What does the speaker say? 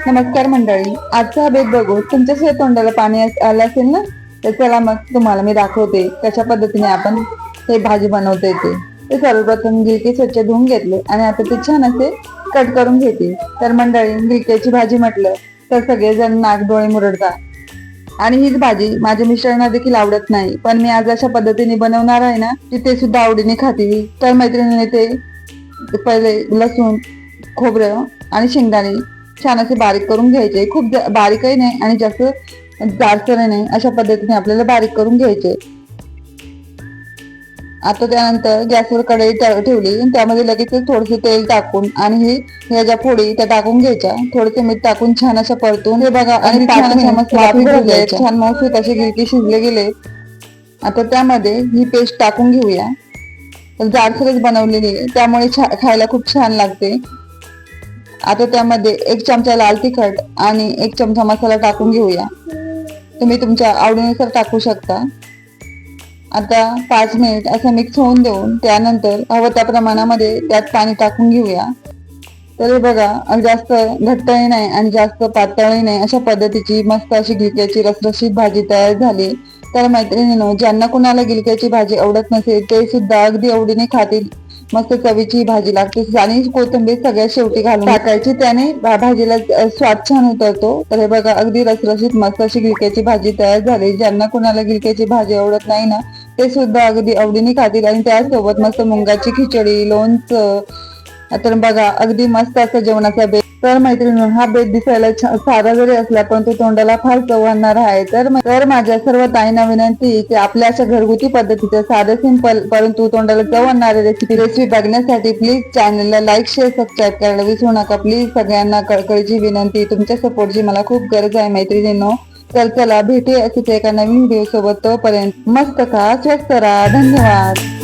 नमस्कार मंडळी, आजचा हा बेत बघू तुमच्या तोंडाला पाणी आलं असेल ना, तर चला मग तुम्हाला मी दाखवते कशा पद्धतीने आपण हे भाजी बनवता येते. ते सर्वप्रथम गिलके स्वच्छ धुवून घेतले आणि आता ते छान असे कट करून घेते. तर मंडळी, गिलक्याची भाजी म्हटलं तर सगळेजण नाक डोळे मुरडतात आणि हीच भाजी माझ्या मिस्टरांना देखील आवडत नाही, पण मी आज अशा पद्धतीने बनवणार आहे ना की ते सुद्धा आवडीने खातील. तर मैत्रिणीने ते पहिले लसूण, खोबरं आणि शेंगदाणे छान असे बारीक करून घ्यायचे. खूप बारीकही नाही आणि जास्त जाडसर नाही, अशा पद्धतीने आपल्याला बारीक करून घ्यायचे. आता त्यानंतर गॅसवर कढई ठेवली, त्यामध्ये लगेच थोडस तेल टाकून आणि ह्या ज्या फोडी त्या टाकून घ्यायच्या. थोडसे मीठ टाकून छान अशा परतून हे बघा आणि छान मस्त असे गिलके शिजले गेले. आता त्यामध्ये ही पेस्ट टाकून घेऊया. तर जाडसरच बनवलेली आहे, त्यामुळे खायला खूप छान लागते. आता त्यामध्ये 1 चमचा लाल तिखट आणि 1 चमचा मसाला टाकून घेऊया. तुम्ही तुमच्या आवडीनुसार टाकू शकता. आता 5 मिनिट असं मिक्स होऊन देऊन त्यानंतर हवं त्या प्रमाणामध्ये त्यात पाणी टाकून घेऊया. तर हे बघा, जास्त घट्टही नाही आणि जास्त पातळही नाही, अशा पद्धतीची मस्त अशी गिलक्याची रसरशीत भाजी तयार झाली. तर मैत्रिणींनो, ज्यांना कुणाला गिलक्याची भाजी आवडत नसेल ते सुद्धा अगदी आवडीने खातील. मस्त चवीची भाजी लागते आणि कोथिंबीर सगळ्यात शेवटी घालून टाकायची, त्याने भाजीला स्वाद छान उतरतो. तर हे बघा, अगदी रसरशीत मस्त अशी गिलक्याची भाजी तयार झाली. ज्यांना कुणाला गिलक्याची भाजी आवडत नाही ना, ते सुद्धा अगदी आवडीने खातील आणि त्यासोबत मस्त मुंगाची खिचडी, लोणचं. तर बघा, अगदी मस्त असं जेवणाचा बेत. तर मैत्रिणी, हा बेत दिसायला साधा जरी असला पण तो तोंडाला फार चव आणणार आहे. तर माझ्या सर्व ताईंना विनंती की आपल्या अशा घरगुती पद्धतीचं साधं सिंपल परंतु तोंडाला चव आणणारे रेसिपी बघण्यासाठी प्लीज चॅनलला लाईक, शेअर, सबस्क्राईब करायला विसरू नका. प्लीज सगळ्यांना कळकळीची विनंती, तुमच्या सपोर्टची मला खूप गरज आहे मैत्रिणींनो. तर चला भेटूया असेच एका नवीन व्हिडिओ सोबत. तोपर्यंत मस्त खा, स्वस्त राहा. धन्यवाद.